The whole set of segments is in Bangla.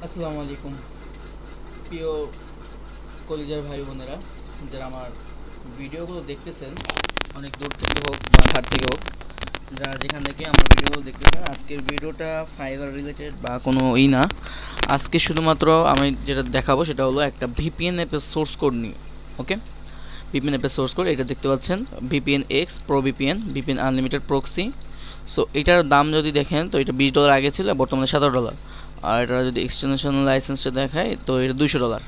আসসালামু আলাইকুম প্রিয় কলিজার ভাই বোনেরা, যারা আমার ভিডিওগুলো দেখতেছেন অনেক দূর থেকে হোক বা ধার থেকে হোক, যারা যেখান থেকে আমার ভিডিওগুলো দেখতেছেন, আজকের ভিডিওটা ফাইবার রিলেটেড বা কোনো না। আজকে শুধুমাত্র আমি যেটা দেখাবো সেটা হলো একটা ভিপিএন অ্যাপের সোর্স কোড নিয়ে। ওকে, ভিপিএন অ্যাপের সোর্স কোড এটা দেখতে পাচ্ছেন, VPN x pro VPN, VPN unlimited proxy. So এটার দাম যদি দেখেন তো এটা $20 আগে ছিল, বর্তমানে $17। আর এটা যদি এক্সটেনশন লাইসেন্সটা দেখায় তো এটা $200।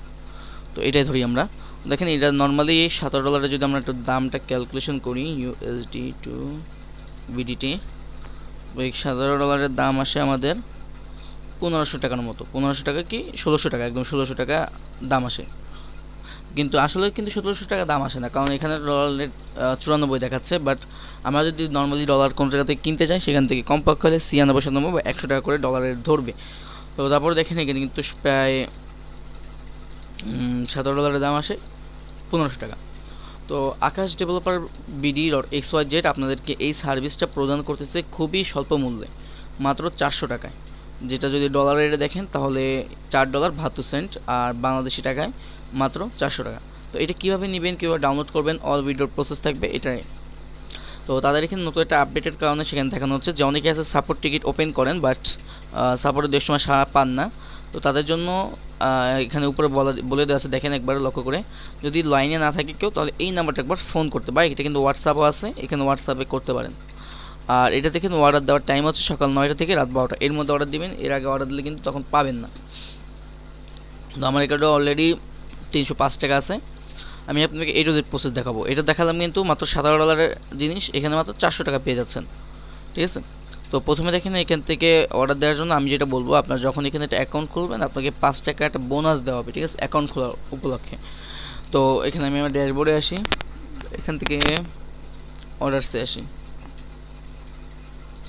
তো এটাই ধরি আমরা। দেখেন এটা নর্মালি $17 যদি আমরা একটু দামটা ক্যালকুলেশন করি ইউএসডি টু বিডিটি, ওই $17 দাম আসে আমাদের 1500 টাকার মতো। 1500 টাকা কি 1600 টাকা, একদম 1600 টাকা দাম আসে। কিন্তু আসলে কিন্তু 1700 টাকা দাম আসে না, কারণ এখানে ডলার রেট 94 দেখাচ্ছে। বাট আমরা যদি নর্মালি ডলার কোন জায়গা থেকে কিনতে চাই, সেখান থেকে কমপক্ষে হলে 96, 97 বা 100 টাকা করে ডলার রেট ধরবে। তো তারপরে দেখেন এখানে কিন্তু প্রায় $17 দাম আসে 1500 টাকা। তো আকাশ ডেভেলপার বিডি ডট XYZ আপনাদেরকে এই সার্ভিসটা প্রদান করতেছে খুবই স্বল্প মূল্যে, মাত্র 400 টাকায়। যেটা যদি ডলার রেটে দেখেন তাহলে $4.72, আর বাংলাদেশি টাকায় মাত্র 400 টাকা। তো এটা কীভাবে নেবেন, কীভাবে ডাউনলোড করবেন, অল ভিডিওর প্রসেস থাকবে এটাই। তো তাদের এখানে নতুন একটা আপডেটের কারণে সেখানে দেখানো হচ্ছে যে অনেকে আছে সাপোর্ট টিকিট ওপেন করেন বাট সাপোর্টের 10 সময় সাড়া পান না। তো তাদের জন্য এখানে উপরে বলে দেওয়া আছে, দেখেন একবার লক্ষ্য করে। যদি লাইনে না থাকে কেউ, তাহলে এই নাম্বারটা একবার ফোন করতে পারে। এটা কিন্তু হোয়াটসঅ্যাপও আছে, এখানে হোয়াটসঅ্যাপে করতে পারেন। আর এটা থেকে অর্ডার দেওয়ার টাইম হচ্ছে সকাল 9টা থেকে রাত 12টা, এর মধ্যে অর্ডার দিবেন। এর আগে অর্ডার দিলে কিন্তু তখন পাবেন না। তো আমার এখানে অলরেডি 305 টাকা আছে। আমি আপনাকে A to Z প্রসেস দেখাবো। এটা দেখালাম কিন্তু মাত্র $17 জিনিস, এখানে মাত্র 400 টাকা পেয়ে যাচ্ছেন। ঠিক আছে। তো প্রথমে দেখেন এখান থেকে অর্ডার দেওয়ার জন্য আমি যেটা বলবো, আপনার যখন এখানে একটা অ্যাকাউন্ট খুলবেন আপনাকে 5 টাকা একটা বোনাস দেওয়া হবে। ঠিক আছে, অ্যাকাউন্ট খোলার উপলক্ষে। তো এখানে আমি আমার ড্যাশবোর্ডে আসি, এখান থেকে অর্ডারসে আসি।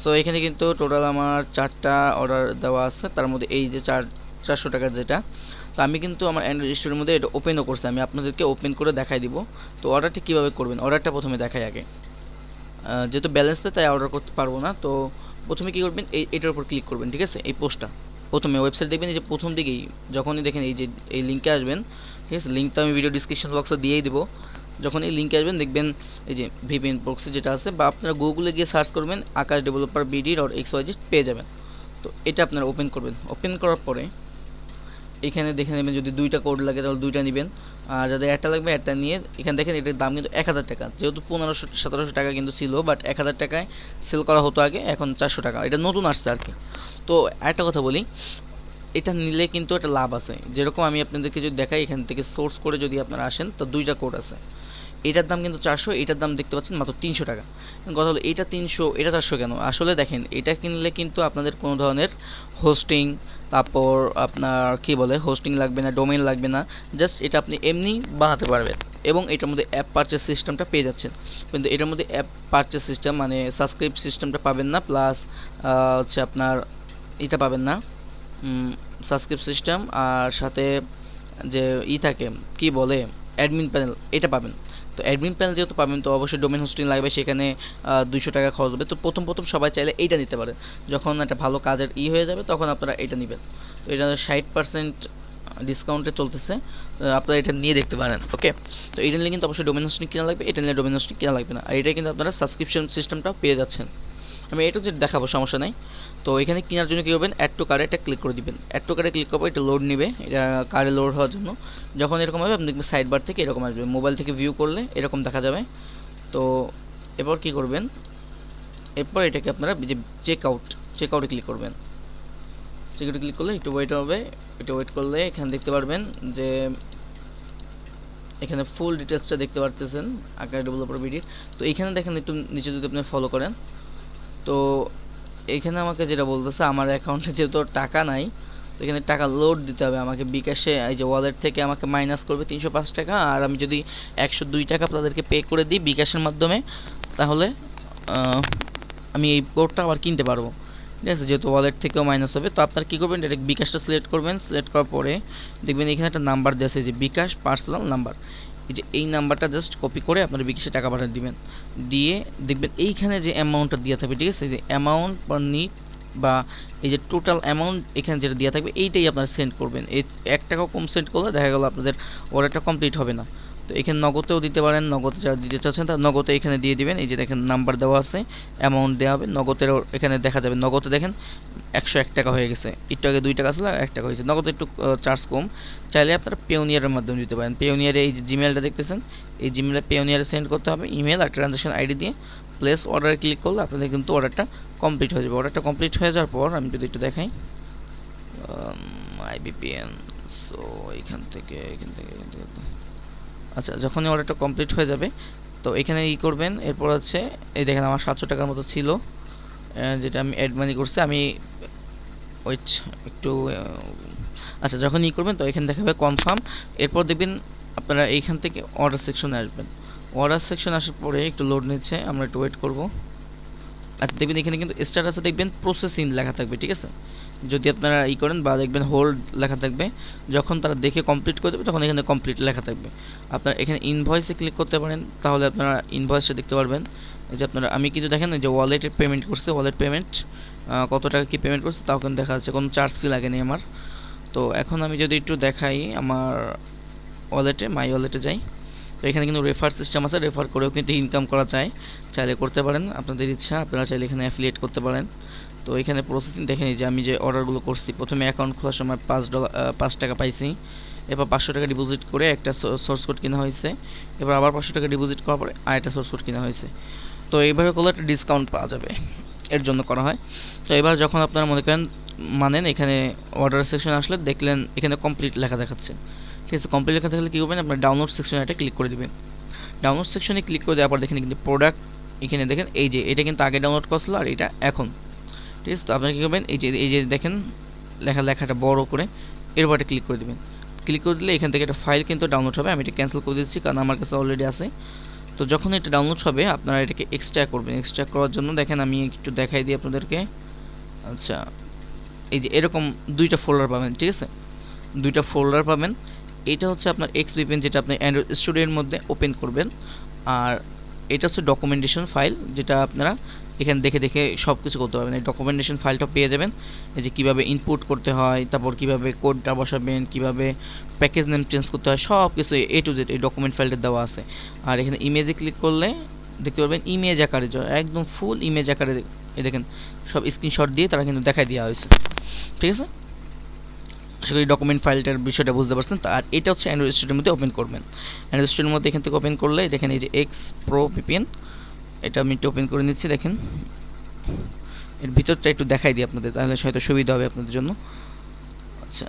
সো এখানে কিন্তু টোটাল আমার 4টা অর্ডার দেওয়া আছে, তার মধ্যে এই যে 400 টাকার যেটা। তো আমি কিন্তু আমার অ্যান্ড্রয়েড স্টোরের মধ্যে এটা ওপেনও করছি, আমি আপনাদেরকে ওপেন করে দেখাই দিব। তো অর্ডারটা কীভাবে করবেন, অর্ডারটা প্রথমে দেখাই আগে। যেহেতু ব্যালেন্স নেই তাই অর্ডার করতে পারবো না। তো প্রথমে কী করবেন, এটার উপর ক্লিক করবেন। ঠিক আছে, এই পোস্টটা প্রথমে ওয়েবসাইট দেখবেন, এই যে প্রথম দিকেই যখনই দেখেন এই যে এই লিঙ্কে আসবেন। ঠিক আছে, লিঙ্কটা আমি ভিডিও ডিসক্রিপশন বক্সে দিয়েই দেবো। যখন এই লিঙ্কে আসবেন দেখবেন এই যে ভিপিএন প্রক্সি যেটা আছে, বা আপনারা গুগলে গিয়ে সার্চ করবেন আকাশ ডেভেলপার বিডি ডট XYZ পেয়ে যাবেন। তো এটা আপনারা ওপেন করবেন। ওপেন করার পরে এখানে দেখে নেবেন, যদি 2টা কোড লাগে তাহলে 2টা নেবেন, আর যাদের একটা লাগবে একটা নিয়ে। এখানে দেখেন এটার দাম কিন্তু 1000 টাকা, যেহেতু 1500-1700 টাকা কিন্তু ছিল, বাট 1000 টাকায় সেল করা হতো আগে, এখন 400 টাকা। এটা নতুন আসছে আর কি। তো একটা কথা বলি, এটা নিলে কিন্তু একটা লাভ আছে। যেরকম আমি আপনাদেরকে যদি দেখাই, এখান থেকে সোর্স করে যদি আপনারা আসেন তো 2টা কোড আছে। এটার দাম কিন্তু 400, এটার দাম দেখতে পাচ্ছেন মাত্র 300 টাকা। কথা হলো এটা 300 এটা 400 কেন? আসলে দেখেন এটা কিনলে কিন্তু আপনাদের কোনো ধরনের হোস্টিং, তারপর আপনার কি বলে হোস্টিং লাগবে না, ডোমেইন লাগবে না। জাস্ট এটা আপনি এমনি বানাতে পারবেন, এবং এটার মধ্যে অ্যাপ পারচেস সিস্টেমটা পেয়ে যাচ্ছেন। কিন্তু এটার মধ্যে অ্যাপ পারচেস সিস্টেম মানে সাবস্ক্রাইব সিস্টেমটা পাবেন না, প্লাস হচ্ছে আপনার এটা পাবেন না, সাবস্ক্রাইব সিস্টেম, আর সাথে যে থাকে কি বলে অ্যাডমিন প্যানেল, এটা পাবেন। তো অ্যাডমিন প্যানেল যেহেতু পাবেন, তো অবশ্যই ডোমেন হোস্টিং লাগবে, সেখানে 200 টাকা খরচ হবে। তো প্রথম সবাই চাইলে এইটা নিতে পারে, যখন একটা ভালো কাজের হয়ে যাবে তখন আপনারা এটা নেবেন। তো এটা 60% ডিসকাউন্টে চলতেছে, আপনারা এটা নিয়ে দেখতে পারেন। ওকে, তো এটা নিলে কিন্তু অবশ্যই ডোমেন হোস্টিং কেনা লাগবে, এটা নিলে ডোমেন হোস্টিং কেনা লাগবে না। আর এটা কিন্তু আপনারা সাবস্ক্রিপশন সিস্টেমটাও পেয়ে যাচ্ছেন। আমি এটা যেটা দেখাবো, সমস্যা নাই। তো এখানে কেনার জন্য কী করবেন, অ্যাড টু কার্টে এটা ক্লিক করে দিবেন। অ্যাড টু কার্টে ক্লিক করবো, এটা লোড নেবে, এটা কার্ডে লোড হওয়ার জন্য। যখন এরকম হবে আপনি দেখবেন সাইড বার থেকে এরকম আসবে, মোবাইল থেকে ভিউ করলে এরকম দেখা যাবে। তো এরপর কী করবেন, এরপর এটাকে আপনারা যে চেকআউটে ক্লিক করবেন। চেকআউটে ক্লিক করলে একটু ওয়েট হবে, একটু ওয়েট করলে এখানে দেখতে পারবেন যে এখানে ফুল ডিটেলসটা দেখতে পারতেছেন আকাশ ডেভেলপার বিডির। তো এইখানে দেখেন একটু নিচে যদি আপনি ফলো করেন, তো এখানে আমাকে যেটা বলতেছে, আমার অ্যাকাউন্টে যেহেতু টাকা নাই, তো এখানে টাকা লোড দিতে হবে আমাকে। বিকাশে এই যে ওয়ালেট থেকে আমাকে মাইনাস করবে 305 টাকা, আর আমি যদি 102 টাকা আপনাদেরকে পে করে দিই বিকাশের মাধ্যমে, তাহলে আমি এই কোডটা আবার কিনতে পারবো। ঠিক আছে, যেহেতু ওয়ালেট থেকেও মাইনাস হবে। তো আপনার কী করবেন, ডাইরেক্ট বিকাশটা সিলেক্ট করবেন। সিলেক্ট করার পরে দেখবেন এখানে একটা নাম্বার দেওয়া আছে, যে বিকাশ পার্সোনাল নাম্বার। এই যে এই নাম্বারটা জাস্ট কপি করে আপনার বিকাশে টাকা পাঠিয়ে দিবেন। দিয়ে দেখবেন এইখানে যে অ্যামাউন্টটা দেওয়া থাকবে, ঠিক আছে, যে অ্যামাউন্ট পার নিড বা এই যে টোটাল অ্যামাউন্ট এখানে যেটা দেওয়া থাকবে এইটাই আপনারা সেন্ড করবেন। এই 1 টাকা কম সেন্ড করলে দেখা গেল আপনাদের অর্ডারটা কমপ্লিট হবে না। তো এখানে নগদেও দিতে পারেন, নগদে যারা দিতে চাচ্ছেন তারা নগদে এখানে দিয়ে দিবেন। এই যে দেখেন নাম্বার দেওয়া আছে, অ্যামাউন্ট দেওয়া হবে, নগদের এখানে দেখা যাবে। নগদে দেখেন 101 টাকা হয়ে গেছে, একটু আগে 2 টাকা ছিল 1 টাকা হয়েছে। নগদে একটু চার্জ কম। চাইলে আপনারা পেওনিয়ারের মাধ্যমে দিতে পারেন। পেওনিয়ারে এই যে জিমেলটা দেখতেছেন, এই জিমেলে পেওনিয়ারে সেন্ড করতে হবে ইমেল আর ট্রানজাকশন আইডি দিয়ে। প্লেস অর্ডারে ক্লিক করলে আপনাদের কিন্তু অর্ডারটা কমপ্লিট হয়ে যাবে। অর্ডারটা কমপ্লিট হয়ে যাওয়ার পর আমি যদি একটু দেখাই VPN, সো এখান থেকে আচ্ছা, যখনই অর্ডারটা কমপ্লিট হয়ে যাবে তো এখানে ই করবেন। এরপর হচ্ছে এই দেখেন আমার 700 টাকার মতো ছিল, যেটা আমি অ্যাড মানি করছি। আমি ওয়েট একটু আচ্ছা, যখন ই করবেন তো এখানে দেখাবে কনফার্ম। এরপর দেখবেন আপনারা এইখান থেকে অর্ডার সেকশনে আসবেন। অর্ডার সেকশন আসার পরে একটু লোড নিচ্ছে, আমরা একটু ওয়েট করব। আচ্ছা, দেখবেন এখানে কিন্তু স্ট্যাটাসে দেখবেন প্রসেসিং লেখা থাকবে, ঠিক আছে? যদি আপনারা ই করেন বা দেখবেন হোল্ড লেখা থাকবে, যখন তারা দেখে কমপ্লিট করে দেবে তখন এখানে কমপ্লিট লেখা থাকবে। আপনারা এখানে ইনভয়েসে ক্লিক করতে পারেন, তাহলে আপনারা ইনভয়েসটা দেখতে পারবেন। এই যে আপনারা, আমি কিন্তু দেখেন এই যে ওয়ালেটে পেমেন্ট করছে, ওয়ালেট পেমেন্ট কত টাকা কি পেমেন্ট করছে তাও কিন্তু দেখা যাচ্ছে, কোনো চার্জ ফি লাগেনি আমার। তো এখন আমি যদি একটু দেখাই আমার ওয়ালেটে, মাই ওয়ালেটে যাই, তো এখানে কিন্তু রেফার সিস্টেম আছে, রেফার করেও কিন্তু ইনকাম করা যায়, চাইলে করতে পারেন, আপনাদের ইচ্ছা। আপনারা চাইলে এখানে অ্যাফিলিয়েট করতে পারেন। তো এখানে প্রসেসিং দেখেন, যে আমি যে অর্ডারগুলো করছি, প্রথমে অ্যাকাউন্ট খোলার সময় $5 টাকা পাইছি, এরপর 500 টাকা ডিপোজিট করে একটা সোর্স কোড কেনা হয়েছে, এবার আবার 500 টাকা ডিপোজিট করার পরে আরেকটা সোর্স কোড কেনা হয়েছে। তো এইভাবে করলে একটা ডিসকাউন্ট পাওয়া যাবে, এর জন্য করা হয়। তো এবার যখন আপনারা মনে করেন মানেন, এখানে অর্ডার সেকশন আসলে দেখলেন এখানে কমপ্লিট লেখা দেখাচ্ছে, ঠিক আছে? কমপ্লিট লেখা থাকলে কী করবেন, আপনার ডাউনলোড সেকশনে একটা ক্লিক করে দেবেন। ডাউনলোড সেকশনে ক্লিক করে দেওয়ার পর দেখেন কিন্তু প্রোডাক্ট, এখানে দেখেন এই যে এটা কিন্তু আগে ডাউনলোড করছিল আর এটা এখন, ঠিক আছে? তো আপনারা কী করবেন, এই যে দেখেন লেখাটা বড় করে, এরপর একটা ক্লিক করে দেবেন। ক্লিক করে দিলে এখান থেকে একটা ফাইল কিন্তু ডাউনলোড হবে। আমি এটা ক্যান্সেল করে দিচ্ছি কারণ আমার কাছে অলরেডি আছে। তো যখন এটা ডাউনলোড হবে আপনারা এটাকে এক্সট্রাক্ট করবেন। এক্সট্রাক্ট করার জন্য দেখেন আমি একটু দেখাই দিই আপনাদেরকে। আচ্ছা, এই যে এরকম 2টা ফোল্ডার পাবেন, ঠিক আছে? 2টা ফোল্ডার পাবেন। এটা হচ্ছে আপনার VPN, যেটা আপনি অ্যান্ড্রয়েড স্টুডিওর মধ্যে ওপেন করবেন। আর এটা হচ্ছে ডকুমেন্টেশন ফাইল, যেটা আপনারা এখানে দেখে দেখে সব কিছু করতে পারবেন। এই ডকুমেন্টেশন ফাইলটা পেয়ে যাবেন, এই যে কীভাবে ইনপুট করতে হয়, তারপর কীভাবে কোডটা বসাবেন, কীভাবে প্যাকেজ নেম চেঞ্জ করতে হয়, সব কিছু A to Z এই ডকুমেন্ট ফাইলটা দেওয়া আছে। আর এখানে ইমেজে ক্লিক করলে দেখতে পারবেন ইমেজ আকারে, একদম ফুল ইমেজ আকারে, এই দেখেন সব স্ক্রিনশট দিয়ে তারা কিন্তু দেখাই দেওয়া হয়েছে, ঠিক আছে? আশা করি ডকুমেন্ট ফাইলটার বিষয়টা বুঝতে পারছেন। আর এটা হচ্ছে অ্যান্ড্রয়েড স্টুডিওর মধ্যে ওপেন করবেন। অ্যান্ড্রয়েড স্টুডিওর মধ্যে এখান থেকে ওপেন করলে দেখেন এই যে এক্স প্রো VPN, এটা আমি একটু ওপেন করে নিচ্ছি। দেখেন এর ভিতরটা একটু দেখাই দিই আপনাদের, তাহলে হয়তো সুবিধা হবে আপনাদের জন্য। আচ্ছা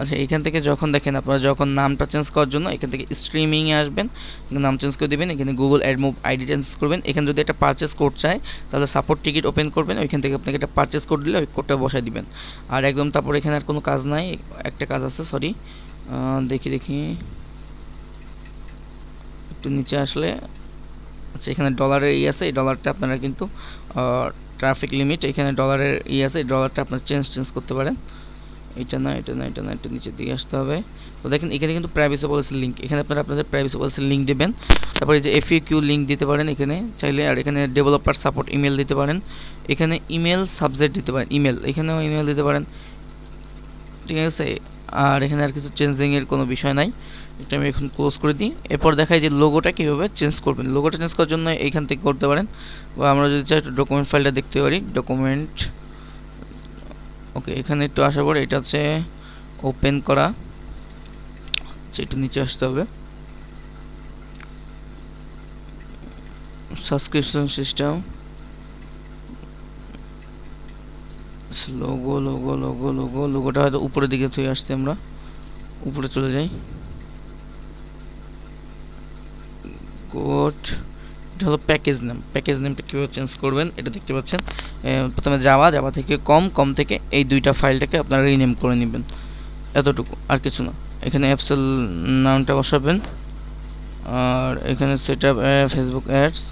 আচ্ছা, এখান থেকে যখন দেখেন আপনারা যখন নামটা চেঞ্জ করার জন্য এখান থেকে স্ট্রিমিংয়ে আসবেন, নাম চেঞ্জ করে দেবেন। এখানে Google ad move ID change করবেন। এখানে যদি একটা পারচেস কোড চায় তাহলে সাপোর্ট টিকিট ওপেন করবেন, ওইখান থেকে আপনাকে একটা পারচেস কোড দিলে ওই কোডটা বসাই দিবেন। আর একদম তারপর এখানে আর কোনো কাজ নাই, একটা কাজ আছে, সরি দেখি একটু নিচে আসলে, আচ্ছা এখানে ডলারের আছে, এই ডলারটা আপনারা কিন্তু ট্রাফিক লিমিট, এখানে ডলারের আছে, এই ডলারটা আপনারা চেঞ্জ করতে পারেন। এটা না, এটা নিচে দিয়ে আসতে হবে। তো দেখেন এখানে কিন্তু প্রাইভেসি পলিসির লিঙ্ক, এখানে আপনারা আপনাদের প্রাইভেসি পলিসির লিঙ্ক দেবেন। তারপরে যে FAQ লিঙ্ক দিতে পারেন এখানে চাইলে। আর এখানে ডেভেলপার সাপোর্ট ইমেল দিতে পারেন, এখানে ইমেল সাবজেক্ট দিতে পারেন, এখানেও ইমেল দিতে পারেন, ঠিক আছে? আর এখানে আর কিছু চেঞ্জিংয়ের কোনো বিষয় নাই, এটা আমি এখন ক্লোজ করে দিই। এরপর দেখাই যে লোগোটা কীভাবে চেঞ্জ করবেন। লোগোটা চেঞ্জ করার জন্য এইখান থেকে করতে পারেন, বা আমরা যদি চাই ডকুমেন্ট ফাইলটা দেখতে পারি, ডকুমেন্ট, ওকে এখানে একটু আসার পর এটা হচ্ছে ওপেন করা, একটু নিচে আসতে হবে, সাবস্ক্রিপশন সিস্টেম, লোগোটা হয়তো উপরের দিকে থেকে আসতে, আমরা উপরে চলে যাই। কোড, এটা হলো প্যাকেজ নেমটা কীভাবে চেঞ্জ করবেন এটা দেখতে পাচ্ছেন। প্রথমে জাভা থেকে কম থেকে এই 2টা ফাইলটাকে আপনারা রিনেম করে নেবেন, এতটুকু, আর কিছু না। এখানে অ্যাপসেল নামটা বসাবেন, আর এখানে setup Facebook ads,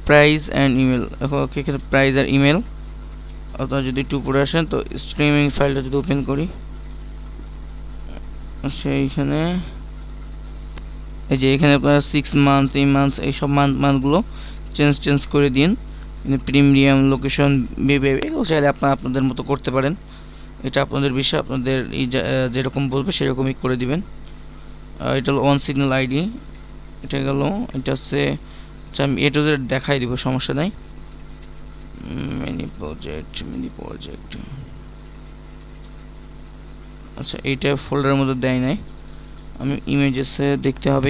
price and email, এখানে প্রাইস আর ইমেল। আপনারা যদি একটু উপরে আসেন তো স্ট্রিমিং ফাইলটা যদি ওপেন করি, সেইখানে এই যে এখানে আপনারা 6 মান্থ, 3 মান্থ, এই সব মান্থগুলো চেঞ্জ করে দিন। প্রিমিয়াম লোকেশন এগুলো চাইলে আপনাদের মতো করতে পারেন, এটা আপনাদের বিষয়, আপনাদের যেরকম বলবে সেরকমই করে দিবেন। এটা হলো ওয়ান সিগন্যাল আইডি, এটা গেল, এটা হচ্ছে আচ্ছা আমি এ টু জেড দেখাই দিব, সমস্যা নাই। মিনি প্রজেক্ট আচ্ছা এইটা ফোল্ডারের মধ্যে দেয় নাই, আমি ইমেজেসে দেখতে হবে।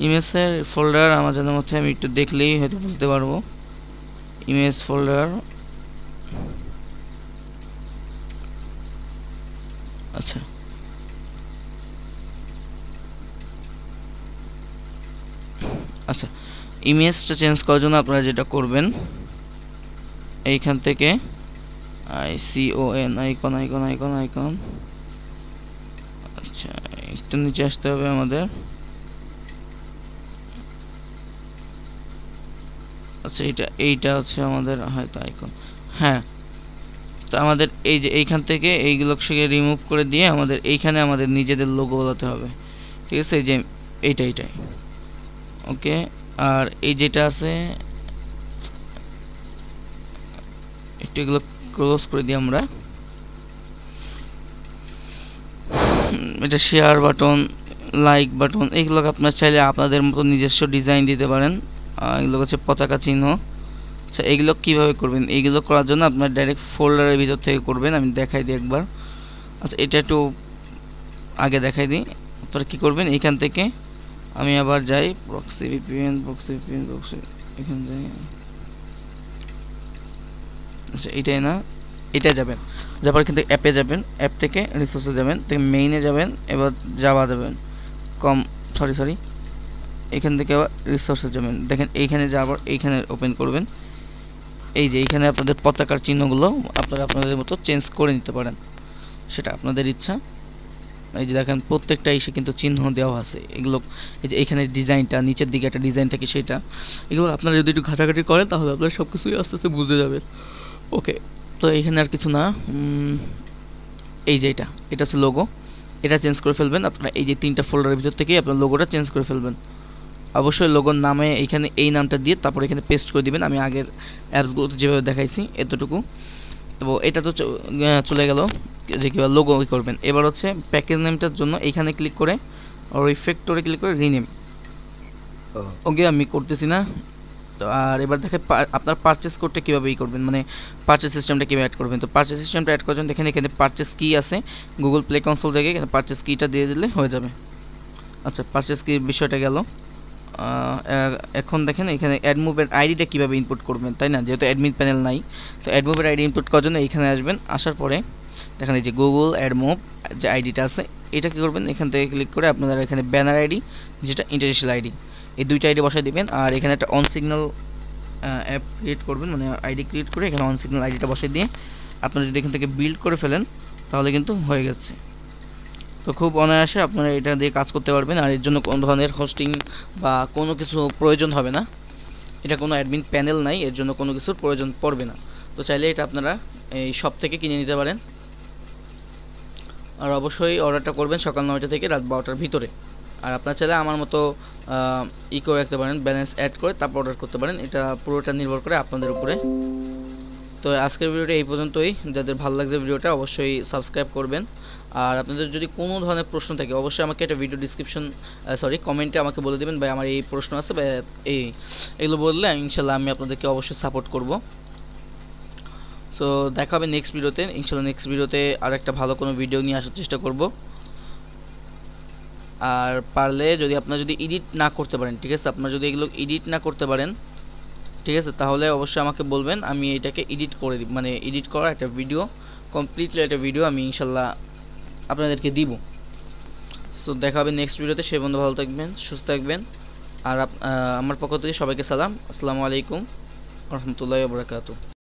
ইমেজের ফোল্ডার আমার জানার মধ্যে আমি একটু দেখলেই হয়তো বুঝতে পারবো। ইমেজ ফোল্ডার আচ্ছা আচ্ছা ইমেজটা চেঞ্জ করার জন্য আপনারা যেটা করবেন, এইখান থেকে আইকন আচ্ছা একটু নিচে আসতে হবে আমাদের। আচ্ছা এইটা হচ্ছে আমাদের হয়তো আইকন, হ্যাঁ। তো আমাদের এই যে এইখান থেকে এইগুলোকে রিমুভ করে দিয়ে আমাদের এইখানে আমাদের নিজেদের লোগো বলাতে হবে, ঠিক আছে? এই যে এইটাই ওকে। আর এই যেটা আছে একটু এগুলো ক্লোজ করে দিই আমরা। এটা শেয়ার বাটন, লাইক বাটন, এইগুলোকে আপনার চাইলে আপনাদের মতো নিজস্ব ডিজাইন দিতে পারেন। এগুলো হচ্ছে পতাকা চিহ্ন। আচ্ছা এগুলো কিভাবে করবেন? এইগুলো করার জন্য আপনার ডাইরেক্ট ফোল্ডারের ভিতর থেকে করবেন, আমি দেখাই দিই একবার। আচ্ছা এটা একটু আগে দেখাই দিই। আপনারা কি করবেন, এইখান থেকে আমি আবার যাই প্রক্সি ভিপিএন এখানে যাই। আচ্ছা এটাই না, এটা যাবেন, যাবার কিন্তু অ্যাপে যাবেন, অ্যাপ থেকে রিসোর্সে যাবেন, থেকে মেইনে যাবেন, এবার যাওয়া যাবেন সরি এখান থেকে আবার রিসোর্সে যাবেন। দেখেন এইখানে যাবার এইখানে ওপেন করবেন, এই যে এইখানে আপনাদের পতাকার চিহ্নগুলো আপনারা আপনাদের মতো চেঞ্জ করে নিতে পারেন, সেটা আপনাদের ইচ্ছা। এই যে দেখেন প্রত্যেকটা এসে কিন্তু চিহ্ন দেওয়া আছে, এগুলো এই যে এইখানে ডিজাইনটা নিচের দিকে একটা ডিজাইন থাকে সেটা, এগুলো আপনারা যদি একটু ঘাটাঘাটি করেন তাহলে আপনারা সব কিছুই আস্তে আস্তে বুঝে যাবেন। ওকে, তো এইখানে আর কিছু না, এই যে এটা হচ্ছে লোগো, এটা চেঞ্জ করে ফেলবেন আপনারা। এই যে তিনটা ফোল্ডারের ভিতর থেকেই আপনার লোগোটা চেঞ্জ করে ফেলবেন। অবশ্যই লোগোর নামে এইখানে এই নামটা দিয়ে তারপর এখানে পেস্ট করে দিবেন, আমি আগের অ্যাপসগুলোতে যেভাবে দেখাইছি এতটুকু। তো এটা তো চলে গেল যে কীভাবে লোগো করবেন। এবার হচ্ছে প্যাকেজ নেমটার জন্য এইখানে ক্লিক করে রিফ্যাক্টরে ক্লিক করে রিনেম, ওকে আমি করতেছি না। তো আর এবার দেখে আপনার পারচেস কোডটা কীভাবে করবেন, মানে পারচেস সিস্টেমটা কীভাবে অ্যাড করবেন। তো পারচেস সিস্টেমটা অ্যাড করার জন্য এখানে পারচেস কি আছে, গুগল প্লে কনসোল থেকে এখানে পারচেস কিটা দিয়ে দিলে হয়ে যাবে। আচ্ছা পারচেস কি বিষয়টা গেল। এখন দেখেন এখানে অ্যাডমুভের আইডিটা কীভাবে ইনপুট করবেন, তাই না? যেহেতু অ্যাডমিন প্যানেল নাই, তো অ্যাডমুভের আইডি ইনপুট করার জন্য এখানে আসবেন, আসার পরে দেখেন এই যে গুগল অ্যাডমুভ যে আইডিটা আছে এটা কী করবেন, এখান থেকে ক্লিক করে আপনারা এখানে ব্যানার আইডি যেটা ইন্টারন্যাশনাল আইডি, এই দুইটা আইডি বসাই দিবেন। আর এখানে একটা অন সিগন্যাল অ্যাপ ক্রিয়েট করবেন, মানে আইডি ক্রিয়েট করে এখানে অন সিগন্যাল আইডিটা বসাই দিয়ে আপনারা যদি এখান থেকে বিল্ড করে ফেলেন তাহলে কিন্তু হয়ে গেছে। তো খুব অনায়াসে আপনারা এটা দিয়ে কাজ করতে পারবেন, আর এর জন্য কোনো ধরনের হোস্টিং বা কোনো কিছু প্রয়োজন হবে না। এটা কোনো অ্যাডমিন প্যানেল নাই, এর জন্য কোনো কিছুর প্রয়োজন পড়বে না। তো চাইলে এটা আপনারা এই শপ থেকে কিনে নিতে পারেন। আর অবশ্যই অর্ডারটা করবেন সকাল 9টা থেকে রাত 12টার ভিতরে। আর আপনার চাইলে আমার মতো করে রাখতে পারেন, ব্যালেন্স অ্যাড করে তারপর অর্ডার করতে পারেন, এটা পুরোটা নির্ভর করে আপনাদের উপরে। তো আজকের ভিডিওটা এই পর্যন্তই। যাদের ভালো লাগছে ভিডিওটা অবশ্যই সাবস্ক্রাইব করবেন। আর আপনাদের যদি কোনো ধরনের প্রশ্ন থাকে অবশ্যই আমাকে একটা ভিডিও কমেন্টে আমাকে বলে দেবেন, ভাই আমার এই প্রশ্ন আছে বা এগুলো বললে ইনশাল্লাহ আমি আপনাদেরকে অবশ্যই সাপোর্ট করব। সো দেখা হবে নেক্সট ভিডিওতে ইনশাল্লাহ। নেক্সট ভিডিওতে আর একটা ভালো কোনো ভিডিও নিয়ে আসার চেষ্টা করব। আর পারলে আপনারা যদি এডিট না করতে পারেন, ঠিক আছে, আপনারা যদি এগুলো এডিট না করতে পারেন, ঠিক আছে, তাহলে অবশ্যই আমাকে বলবেন, আমি এটাকে এডিট করে দিব, মানে এডিট করা একটা ভিডিও, কমপ্লিটলি একটা ভিডিও আমি ইনশাল্লাহ আপনাদেরকে দিব। সো দেখা হবে নেক্সট ভিডিওতে। সে বন্ধু ভালো থাকবেন, সুস্থ থাকবেন। আর আমার পক্ষ থেকে সবাইকে সালাম, আসসালামু আলাইকুম রহমতুল্লাহি ওয়া বারাকাতুহু।